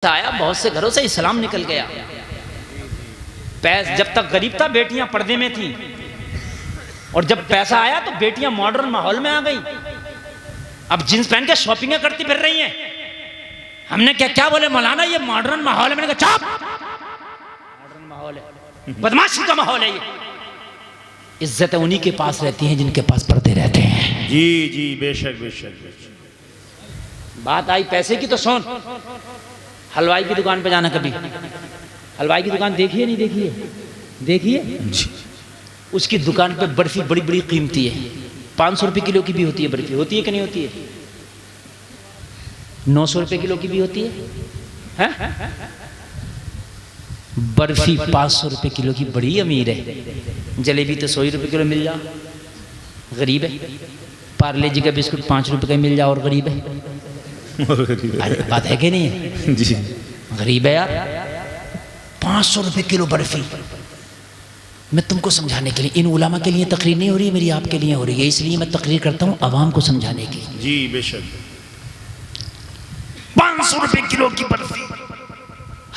आया, बहुत से घरों से इस्लाम निकल गया। जब तक गरीब था बेटियां पर्दे में थी, और जब पैसा आया तो बेटियां मॉडर्न माहौल में आ गई। अब जींस पहन के शॉपिंग करती फिर रही हैं। हमने क्या क्या बोले मौलाना ये मॉडर्न माहौल है। मैंने कहा चुप, मॉडर्न माहौल है, बदमाशी का माहौल है ये। इज्जत उन्हीं के पास रहती है जिनके पास पर्दे रहते हैं। जी जी बेशक बेशक बेशक। बात आई पैसे की तो सुन, हलवाई की दुकान पे जाना कभी। हलवाई की दुकान देखिए नहीं देखिए? देखिए उसकी दुकान पे बर्फी बड़ी बड़ी कीमती है। 500 रुपए किलो की भी होती है बर्फी, होती है कि नहीं होती है? 900 रुपए किलो की भी होती है, बर्फी 500 रुपए किलो की बड़ी अमीर है। जलेबी तो 100 रुपए किलो मिल जाओ, गरीब है। पार्ले जी का बिस्कुट 5 रुपए का मिल जाओ और गरीब है। अरे बात है कि नहीं है? जी गरीब है यार। 500 रुपए किलो बर्फी। मैं तुमको समझाने के लिए, इन उलामा के लिए तकरीर नहीं हो रही है मेरी, आपके लिए हो रही है। इसलिए मैं तकरीर करता हूँ आवाम को समझाने की। जी बेशक। 500 रुपए किलो की बर्फी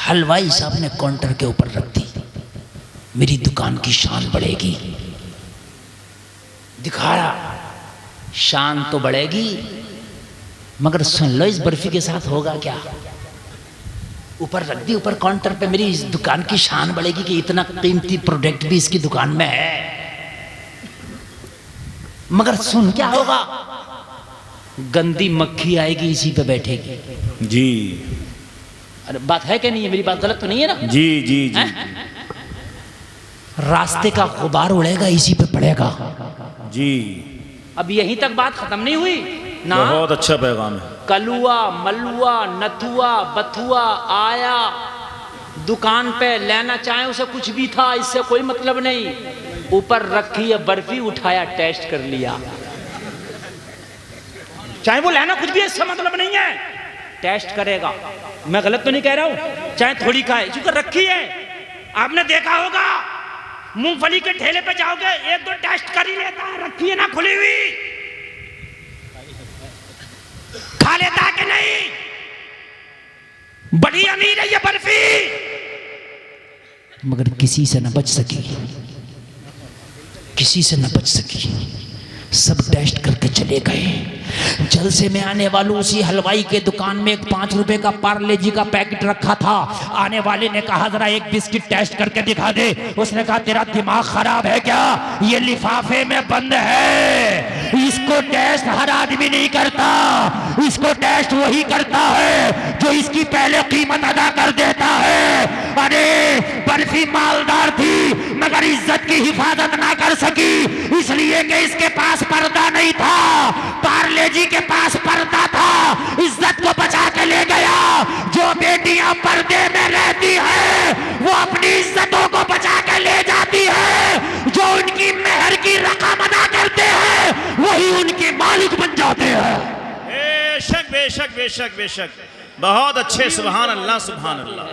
हलवाई साहब ने काउंटर के ऊपर रख दी। मेरी दुकान की शान बढ़ेगी, दिखाया शान तो बढ़ेगी, मगर सुन लो इस बर्फी के साथ होगा क्या। ऊपर रख दी, ऊपर काउंटर पे, मेरी इस दुकान की शान बढ़ेगी कि इतना कीमती प्रोडक्ट भी इसकी दुकान में है। मगर सुन क्या होगा, गंदी मक्खी आएगी इसी पे बैठेगी। जी अरे बात है कि नहीं है? मेरी बात गलत तो नहीं है ना? जी जी जी। रास्ते का गुबार उड़ेगा इसी पे पड़ेगा। जी अब यहीं तक बात खत्म नहीं हुई ना। बहुत अच्छा पैगाम है। कलुआ मलुआ नथुआ बथुआ आया दुकान पे, लेना चाहे उसे कुछ भी था, इससे कोई मतलब नहीं। ऊपर रखी है बर्फी, उठाया टेस्ट कर लिया, चाहे वो लेना कुछ भी है इससे मतलब नहीं है, टेस्ट करेगा। मैं गलत तो नहीं कह रहा हूं, चाहे थोड़ी खाए क्योंकि रखी है। आपने देखा होगा मूंगफली के ठेले पे जाओगे, एक दो टेस्ट कर ही लेता है, रखी है ना खुली हुई, खा लेता है कि नहीं? बड़ी अमीर है ये बर्फी, मगर किसी से न बच सकी, किसी से न बच सकी। सब टेस्ट करके चले गए। जलसे में आने वालों, उसी हलवाई के दुकान में एक 5 रुपए का पार्ले जी का पैकेट रखा था। आने वाले ने कहा जरा एक बिस्किट टेस्ट करके दिखा दे। उसने कहा तेरा दिमाग खराब है क्या, ये लिफाफे में बंद है, इसको टेस्ट हर आदमी नहीं करता, इसको टेस्ट वही करता है जो इसकी पहले कीमत अदा कर देता है। अरे बर्फी मालदार थी मगर इज्जत की हिफाजत ना कर सकी, इसलिए कि इसके पास पर्दा नहीं था। पार्ले जी के पास पर्दा था, इज्जत को बचा के ले गया। जो बेटियां पर्दे में रहती है वो अपनी इज्जतों को बचा के ले जाती है। जो उनकी मेहर की रकम अदा करते हैं वही उनके मालिक बन जाते हैं। बेशक बेशक बेशक बेशक। बहुत अच्छे, सुभान अल्लाह सुभान अल्लाह,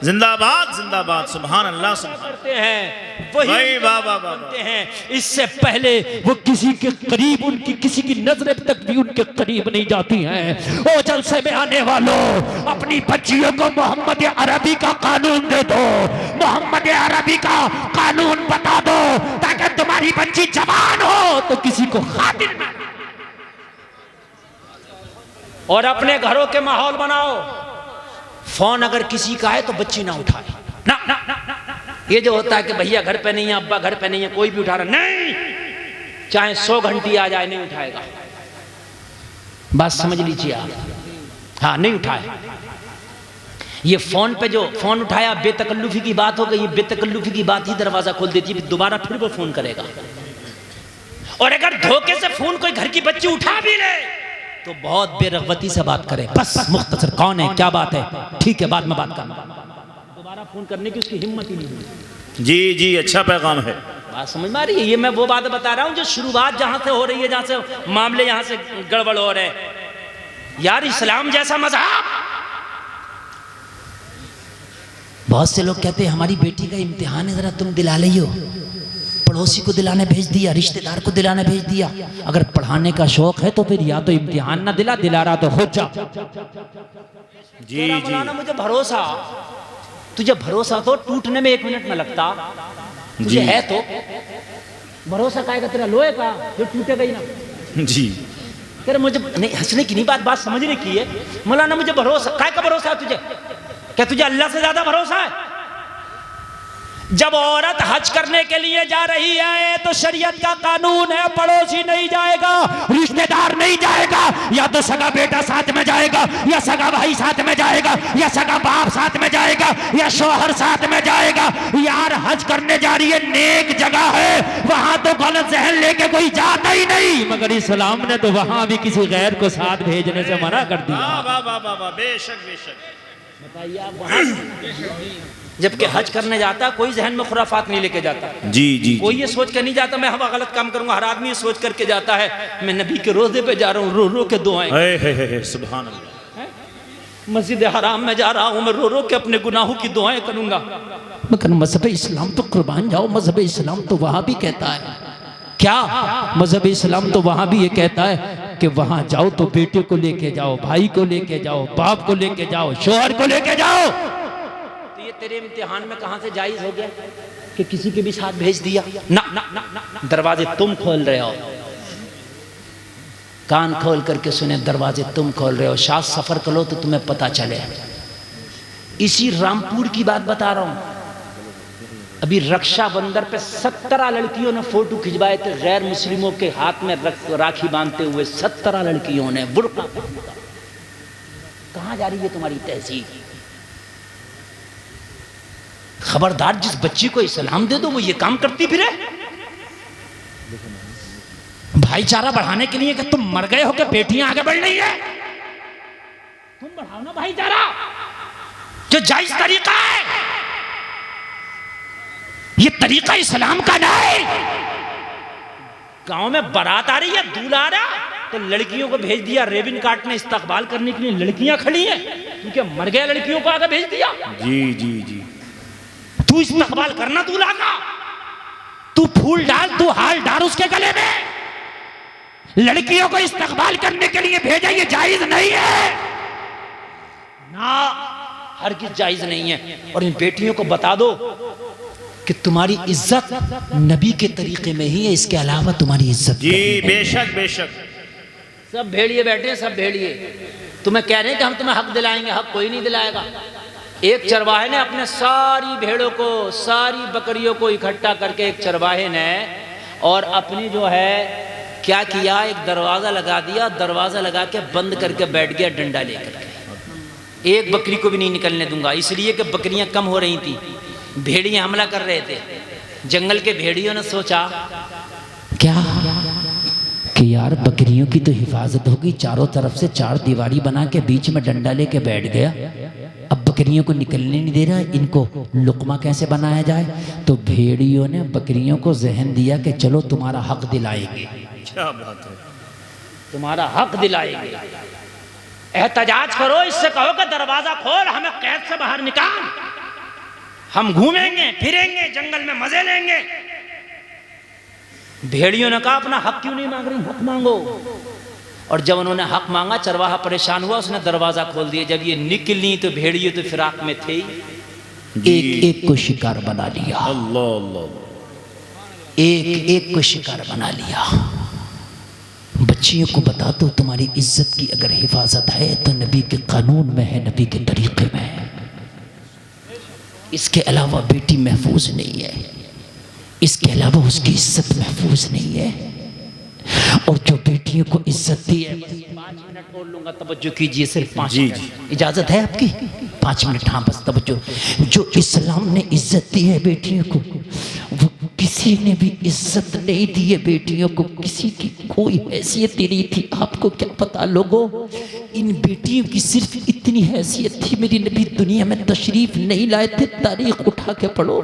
जिंदाबाद जिंदाबाद, सुभान अल्लाह करते हैं वही बाबा बनते हैं। इससे पहले वो किसी के करीब, उनकी किसी की नजर तक भी उनके करीब नहीं जाती हैं। ओ जलसे में आने वालों, अपनी बच्चियों को मोहम्मद अरबी का कानून दे दो, मोहम्मद अरबी का कानून बता दो, ताकि तुम्हारी बच्ची जवान हो तो किसी को खातिर ना। और अपने घरों के माहौल बनाओ। फोन अगर किसी का है तो बच्ची ना उठाए ना, ना, ना, ना, ना। ये जो होता है कि भैया घर पे नहीं है, अब्बा घर पे नहीं है, कोई भी उठा रहा नहीं, चाहे 100 घंटी आ जाए नहीं उठाएगा। बात समझ लीजिए आप, हाँ नहीं उठाए। ये फोन पे जो फोन उठाया बेतकल्लुफी की बात हो गई, बेतकल्लुफी की बात ही दरवाजा खोल देती है, दोबारा फिर वो फोन करेगा। और अगर धोखे से फोन कोई घर की बच्ची उठा भी ले तो बहुत बेरगबती से बात करे, बस मुख्तसर कौन है, क्या बात है, ठीक है बाद में बात करना, दोबारा फोन करने की उसकी हिम्मत ही नहीं हुई। जी जी अच्छा पैगाम है। बात समझ में आ रही है? ये मैं वो बात बता रहा हूं जो शुरुआत जहां से हो रही है, जहां से मामले यहां से गड़बड़ हो रहे हैं। यार इस्लाम जैसा मजहब, बहुत से लोग कहते हैं हमारी बेटी का इम्तिहान है, जरा तुम दिला लियो, पड़ोसी को दिलाने भेज दिया, रिश्तेदार को दिलाने भेज दिया। अगर पढ़ाने का शौक है तो फिर या तो इम्तिहान ना दिला रहा तो खुद जा। जी जी मौलाना मुझे भरोसा, तुझे भरोसा तो टूटने में 1 मिनट न लगता, तुझे है तो भरोसा कायगा तेरा लोहे का जो टूटेगा ही ना। जी तेरे मुझे नहीं हंसने की नहीं बात समझने की है। मौलाना मुझे भरोसा, काय का भरोसा है तुझे? क्या तुझे अल्लाह से ज्यादा भरोसा है? जब औरत हज करने के लिए जा रही है तो शरीयत का कानून है, पड़ोसी नहीं जाएगा, रिश्तेदार नहीं जाएगा, या तो सगा बेटा साथ में जाएगा, या सगा भाई साथ में जाएगा, या सगा बाप साथ में जाएगा, या शौहर साथ में जाएगा। यार हज करने जा रही है, नेक जगह है, वहां तो गलत जहन लेके कोई जाता ही नहीं, मगर इस्लाम ने तो वहां भी किसी गैर को साथ भेजने से मना कर दिया। वाह वाह वाह वाह, बेशक बेशक। बताइए आप वहां जबकि हज करने जाता कोई जहन में खुराफात नहीं लेके जाता। जी जी कोई ये सोच कर नहीं जाता मैं हवा गलत काम करूंगा। हर आदमी ये सोच करके जाता है मैं नबी के रोजे पे जा रहा हूँ, रो रो के दुआएं, सुभान अल्लाह। मस्जिद हराम में जा रहा हूँ, मैं रो रो के अपने गुनाहों की दुआएं करूंगा। मगर मजहब इस्लाम तो कुर्बान जाओ, मजहब इस्लाम तो वहां भी कहता है क्या? मजहब इस्लाम तो वहां भी ये कहता है कि वहां जाओ तो बेटे को लेके जाओ, भाई को लेके जाओ, बाप को लेके जाओ, शौहर को लेके जाओ। तो ये तेरे इम्तिहान में कहां से जायज हो गया कि किसी के भी साथ भेज दिया? ना ना ना ना, ना। दरवाजे तुम खोल रहे हो, कान खोल करके सुने, दरवाजे तुम खोल रहे हो। शाह सफर करो तो तुम्हें पता चले। इसी रामपुर की बात बता रहा हूं, अभी रक्षाबंधन पे 17 लड़कियों ने फोटो खिंचवाए थे गैर मुस्लिमों के हाथ में राखी बांधते हुए। 17 लड़कियों ने बुर्का। कहां जा रही है तुम्हारी तहजीब? खबरदार, जिस बच्ची को इस्लाम दे दो वो ये काम करती फिरे। भाईचारा बढ़ाने के लिए कि तुम मर गए हो कि बेटियां आगे बढ़ रही है, तुम बढ़ाओ ना भाईचारा, जो जायज तरीका है। ये तरीका इस्लाम का नहीं। गांव में बारात आ रही है, दूल्हा आ रहा, तो लड़कियों को भेज दिया रेबिन काटने, इस्तकबाल करने के लिए लड़कियां खड़ी हैं, क्योंकि मर गए लड़कियों को आगे भेज दिया। जी जी जी, तू इस्तकबाल करना दूल्हा का, तू फूल डाल, तू हाल डाल उसके गले में। लड़कियों को इस्तकबाल करने के लिए भेजा, ये जायज नहीं है ना, हरगिज़ जायज नहीं है। और इन बेटियों को बता दो कि तुम्हारी इज्जत नबी के तरीके में ही है, इसके अलावा तुम्हारी इज्जत जी बेशक बेशक। सब भेड़िए बैठे हैं, सब भेड़िए तुम्हें कह रहे हैं कि हम तुम्हें हक दिलाएंगे, हक कोई नहीं दिलाएगा। एक चरवाहे ने अपने सारी भेड़ों को, सारी बकरियों को इकट्ठा करके, एक चरवाहे ने, और अपनी जो है क्या किया, एक दरवाजा लगा दिया, दरवाजा लगा के बंद करके बैठ गया डंडा लेकर के। एक बकरी को भी नहीं निकलने दूंगा, इसलिए कि बकरियां कम हो रही थी, भेड़ियां हमला कर रहे थे। जंगल के भेड़ियों ने सोचा क्या कि यार बकरियों की तो हिफाजत होगी, चारों तरफ से 4 दीवारी बना के बीच में डंडा लेके बैठ गया, अब बकरियों को निकलने नहीं दे रहा, इनको लुकमा कैसे बनाया जाए। तो भेड़ियों ने बकरियों को जहन दिया कि चलो तुम्हारा हक दिलाएंगे। क्या बात है, तुम्हारा हक दिलाएंगे, एहतजाज करो, इससे कहो कि दरवाजा खोल, हमें कैद से बाहर निकाल, हम घूमेंगे फिरेंगे जंगल में, मजे लेंगे। भेड़ियों ने कहा अपना हक क्यों नहीं मांग रही, हक मांगो। और जब उन्होंने हक मांगा, चरवाहा परेशान हुआ, उसने दरवाजा खोल दिया। जब ये निकली तो भेड़िए तो फिराक में थे, एक एक को शिकार बना लिया, अल्लाह अल्लाह, एक एक को शिकार बना लिया। बच्चियों को बता दो तुम्हारी इज्जत की अगर हिफाजत है तो नबी के कानून में है, नबी के तरीके में है, इसके अलावा बेटी महफूज नहीं है, इसके अलावा उसकी इज्जत महफूज नहीं है। और जो बेटियों को इज्जत दी है, 5 मिनट और लूंगा, तवज्जो कीजिए, सिर्फ 5 मिनट इजाजत है आपकी, 5 मिनट, हाँ बस तवज्जो। जो इस्लाम ने इज्जत दी है बेटियों को, वो किसी ने भी इज्जत नहीं दी है बेटियों को, किसी की कोई हैसियत ही नहीं थी। आपको क्या पता लोगों, इन बेटियों की सिर्फ इतनी हैसियत थी, मेरी नबी दुनिया में तशरीफ नहीं लाए थे, तारीख उठा के पढ़ो,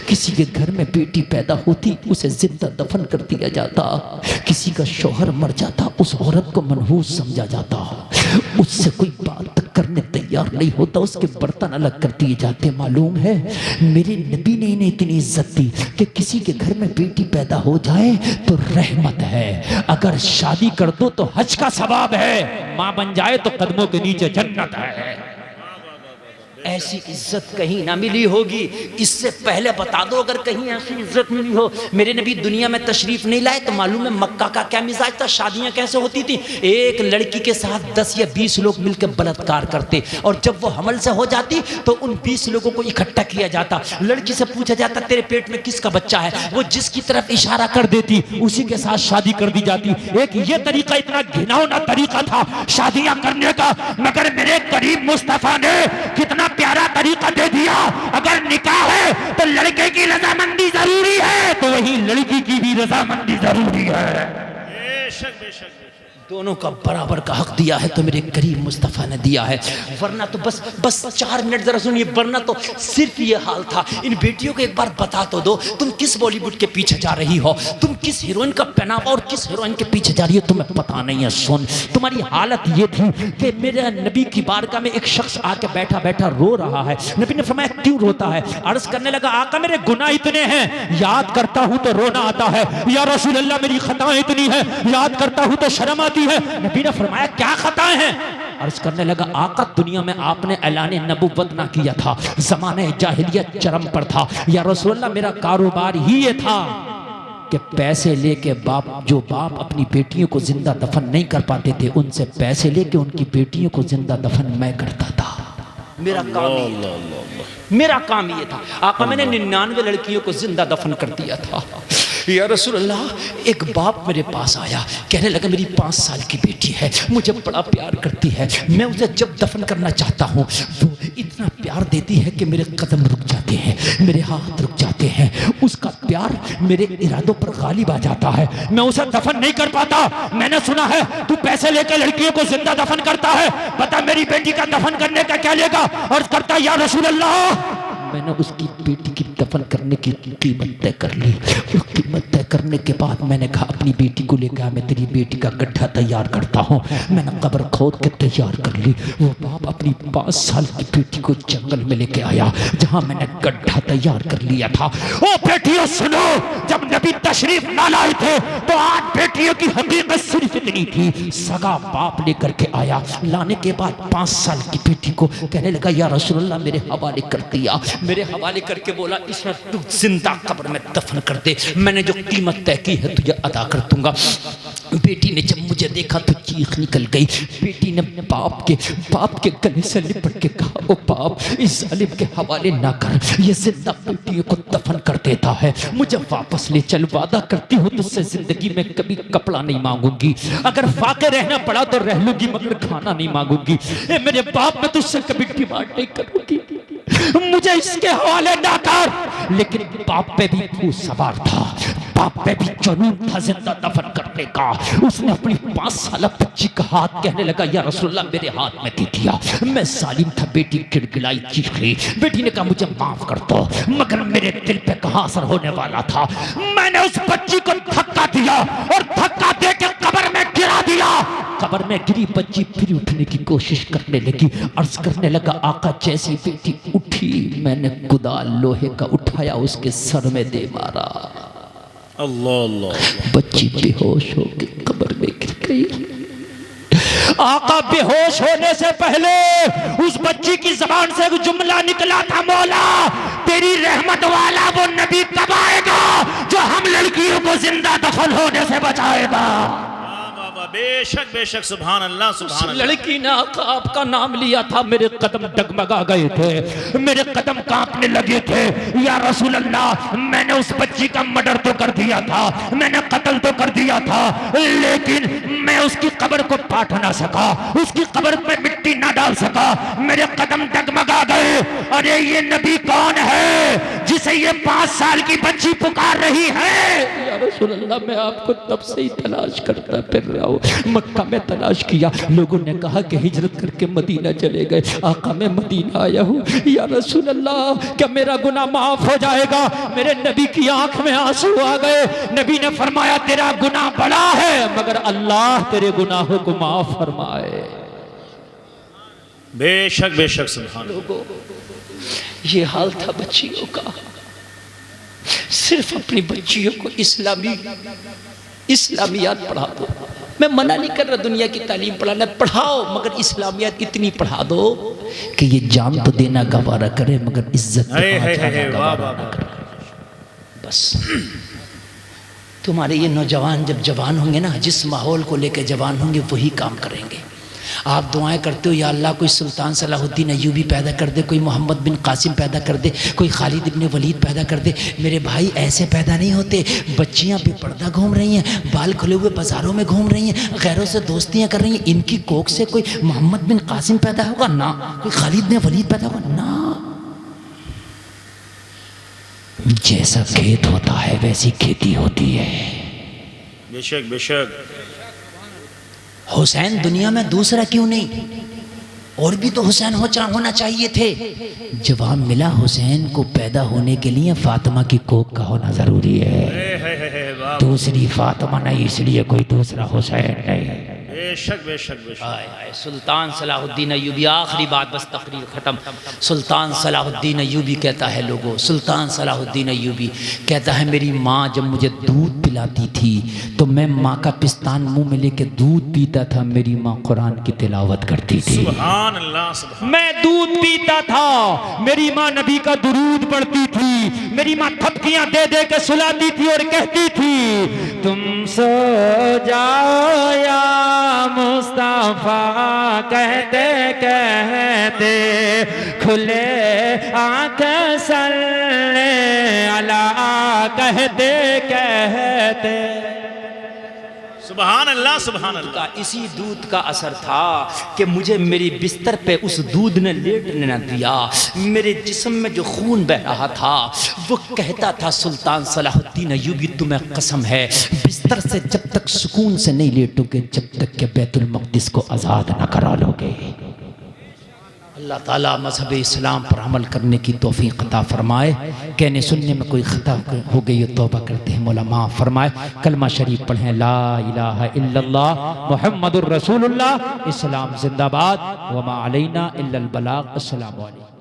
किसी के घर में बेटी पैदा होती उसे जिंदा दफन कर दिया जाता, किसी का शौहर मर जाता उस औरत को मनहूस समझा जाता, उससे कोई बात करने तैयार नहीं होता, उसके बर्तन अलग कर दिए जाते। मालूम है मेरे नबी ने इन्हें इतनी इज्जत दी कि किसी के घर में बेटी पैदा हो जाए तो रहमत है, अगर शादी कर दो तो हज का सवाब है, मां बन जाए तो कदमों के नीचे जन्नत है। ऐसी इज्जत कहीं ना मिली होगी। इससे पहले बता दो अगर कहीं ऐसी इज्जत मिली हो। मेरे नबी दुनिया में तशरीफ नहीं लाए तो मालूम है मक्का का क्या मिजाज था, शादियां कैसे होती थी। एक लड़की के साथ 10 या 20 लोग मिलकर बलात्कार करते, और जब वो हमल से हो जाती तो उन 20 लोगों को इकट्ठा किया जाता, लड़की से पूछा जाता तेरे पेट में किसका बच्चा है, वो जिसकी तरफ इशारा कर देती उसी के साथ शादी कर दी जाती। एक ये तरीका इतना घिनौना तरीका था शादियां करने का, मगर मेरे करीब मुस्तफा ने कितना प्यारा तरीका दे दिया। अगर निकाह है तो लड़के की रजामंदी जरूरी है, तो वही लड़की की भी रजामंदी जरूरी है। बेशक बेशक दोनों का बराबर का हक दिया है तो मेरे करीम मुस्तफ़ा ने दिया है। वरना तो बस 4 मिनट जरा सुनिए, वरना तो सिर्फ ये हाल था। इन बेटियों को एक बार बता तो दो तुम किस बॉलीवुड के पीछे जा रही हो, तुम किस हीरोइन का पहनावा और किस हीरोइन के पीछे जा रही हो, तुम्हें पता नहीं है। सुन, तुम्हारी हालत ये थी कि मेरे नबी की बारगाह में एक शख्स आके बैठा बैठा रो रहा है। नबी ने फरमाया क्यों रोता है? अर्ज करने लगा आका मेरे गुनाह इतने हैं, याद करता हूं तो रोना आता है। या रसूल अल्लाह मेरी खताएं इतनी है, याद करता हूं तो शर्म आती है। नबी ने फरमाया क्या खताएं हैं? अर्ज करने लगा आका दुनिया में आपने ऐलान नबुव्वत ना किया था, ज़माने जाहिलियत चरम पर था। या रसूल अल्लाह मेरा कारोबार ही ये था कि पैसे लेके जो बाप अपनी बेटियों को जिंदा दफन नहीं कर पाते थे, उनसे पैसे लेके उनकी बेटियों को जिंदा दफन मैं करता था। मेरा काम ये था। आका मैंने 99 लड़कियों को जिंदा दफन कर दिया था। या रसूल अल्लाह एक बाप मेरे पास आया, कहने लगा मेरी 5 साल की बेटी है, मुझे बड़ा प्यार करती है, मैं उसे जब दफन करना चाहता हूँ वो इतना प्यार देती है कि मेरे कदम रुक जाते हैं, मेरे हाथ रुक जाते हैं, उसका प्यार मेरे इरादों पर गालिब आ जाता है, मैं उसे दफन नहीं कर पाता। मैंने सुना है तू पैसे लेकर लड़कियों को जिंदा दफन करता है, बता मेरी बेटी का दफन करने का क्या लेगा? और करता या रसूल अल्लाह मैंने उसकी बेटी की दफन करने की कीमत तय कर ली। वो कीमत तय करने के बाद मैंने कहा अपनी बेटी को लेकर मैं तेरी बेटी का गड्ढा तैयार करता हूँ। मैंने कब्र खोद के तैयार कर ली। वो बाप अपनी 5 साल की बेटी को जंगल में लेके आया जहाँ मैंने गड्ढा तैयार कर लिया था। ओ बेटियों सुनो, जब नबी तशरीफ ना लाए थे तो आज बेटियों की हकीकत सिर्फ इतनी थी। सगा बाप लेकर के आया, लाने के बाद 5 साल की बेटी को कहने लगा या रसूल अल्लाह मेरे हवाले कर दिया। मेरे हवाले करके बोला इसे तू जिंदा कब्र में दफन कर दे, मैंने जो कीमत तय की है तुझे अदा कर दूंगा। बेटी ने जब मुझे देखा तो चीख निकल गई। बेटी ने बाप के गले से लिपट के कहा ओ बाप इस जालिम के हवाले ना कर, ये जिंदा बेटियों को दफन कर देता है, मुझे वापस ले चल, वादा करती हूँ तुझसे जिंदगी में कभी कपड़ा नहीं मांगूंगी, अगर फाके रहना पड़ा तो रह लूंगी मगर खाना नहीं मांगूंगी। मेरे बाप मैं तुझसे कभी डिमांड नहीं करूंगी, मुझे इसके हवाले ना कर। लेकिन बाप पे भी भूत सवार था, बाप पे भी जुनून था जिंदा दफन करने का। उसने अपनी 5 साल बच्ची का हाथ कहने लगा या रसूलल्लाह मेरे हाथ में दे दिया। मैं जालिम था। बेटी गिड़गिड़ाई चीखी। बेटी ने कहा मुझे माफ कर दो, मगर मेरे दिल पे कहाँ असर होने वाला था। मैंने उस बच्ची को धक्का दिया और धक्का दे के कब्र में गिरा दिया। कब्र में गिरी बच्ची फिर उठने की कोशिश करने लगी। अर्ज करने लगा आका जैसी बेटी उठी मैंने कुदाल लोहे का उठाया उसके सर में दे मारा। अल्लाह अल्लाह। बच्ची बेहोश हो के कब्र में गिर गई। आका बेहोश होने से पहले उस बच्ची की जबान से एक जुमला निकला था, मौला तेरी रहमत वाला वो नबी कब आएगा जो हम लड़कियों को जिंदा दफन होने से बचाएगा। बेशक बेशक सुभान अल्लाह सुभान अल्लाह। लड़की ने आका आपका नाम लिया था, मेरे कदम डगमगा गए थे, मेरे कदम कांपने लगे थे। या रसूल अल्लाह मैंने उस बच्ची का मर्डर तो कर दिया था, मैंने कत्ल तो कर दिया था, लेकिन मैं उसकी कब्र को पाट ना सका, उसकी कब्र पे मिट्टी ना डाल सका, मेरे कदम डगमगा गए। अरे ये नबी कौन है जिसे ये 5 साल की बच्ची पुकार रही है? या रसूल अल्लाह मैं आपको तब से ही तलाश करता फिर रहा हूँ। मक्का में तलाश किया, लोगों ने कहा कि हिजरत करके मदीना चले गए। आका मैं मदीना आया हूँ। या रसूल अल्लाह क्या मेरा गुनाह माफ हो जाएगा? मेरे नबी की आंख में आंसू आ गए। नबी ने फरमाया तेरा गुनाह बड़ा है मगर अल्लाह तेरे गुनाहों को माफ फरमाए। बेशक बेशक सुभान अल्लाह। लोगों, ये हाल था बच्चियों का। सिर्फ अपनी बच्चियों को इस्लामियात पढ़ा दो। मैं मना नहीं कर रहा दुनिया की तालीम पढ़ाना, पढ़ाओ, मगर इस्लामियात इतनी पढ़ा दो कि ये जान तो देना गवारा करे मगर इज्जत तो गवारा ना करे। बस तुम्हारे ये नौजवान जब जवान होंगे ना, जिस माहौल को लेकर जवान होंगे वही काम करेंगे। आप दुआएं करते हो या अल्लाह कोई सुल्तान सलाहुद्दीन अय्यूबी पैदा कर दे, कोई मोहम्मद बिन कासिम पैदा कर दे, कोई खालिद इब्ने वलीद पैदा कर दे। मेरे भाई ऐसे पैदा नहीं होते। बच्चियां बेपर्दा घूम रही हैं, बाल खुले हुए बाजारों में घूम रही हैं, गैरों से दोस्तियां कर रही हैं। इनकी कोख से कोई मोहम्मद बिन कासिम पैदा होगा ना, कोई खालिद ने वलीद पैदा होगा ना। जैसा खेत होता है वैसी खेती होती है। बेशक बेशक। हुसैन दुनिया में दूसरा क्यों नहीं? और भी तो हुसैन होना चाहिए थे। जवाब मिला हुसैन को पैदा होने के लिए फातिमा की कोख का होना जरूरी है। दूसरी फातिमा नहीं, इसलिए कोई दूसरा हुसैन नहीं। बेशक बेशक बेशक। सुल्तान सलाहुद्दीन अय्यूबी, आखिरी बात बस, तकरीर ख़त्म। सुल्तान सलाहुद्दीन अय्यूबी कहता है, लोगों, सुल्तान सलाहुद्दीन अय्यूबी कहता है, मेरी माँ जब मुझे दूध पिलाती थी तो मैं माँ का पिस्तान मुंह में लेके दूध पीता था। मेरी माँ कुरान की तिलावत करती थी। सुभान अल्लाह सुभान। मैं दूध पीता था, मेरी माँ नबी का दुरूद पढ़ती थी। मेरी माँ थपकियां दे दे के सुलाती थी और कहती थी, तुम सो जाओ या मुस्तफा, कहते कहते खुले आंख सल्ले अला, कहते कहते। सुभान अल्लाह सुभान अल्लाह। इसी दूध का असर था कि मुझे मेरी बिस्तर पे उस दूध ने लेटने न दिया। मेरे जिस्म में जो खून बह रहा था वो कहता था, सुल्तान सलाहुद्दीन अय्यूबी तुम्हें कसम है, बिस्तर से जब तक सुकून से नहीं लेटोगे जब तक कि बैतुल मक़दिस को आज़ाद न करा लोगे। अल्लाह ताला मज़हब इस्लाम पर अमल करने की तौफीक अता फरमाए। कहने सुनने में कोई खता हो गई हो तौबा करते हैं, मौला माफ़ फरमाए। कलमा शरीफ पढ़ें, ला इलाहा इल्लल्लाह मुहम्मदुर रसूलुल्लाह। इस्लाम जिंदाबाद, व मा अलैना इल्लल बलाग। अस्सलामु अलैकुम।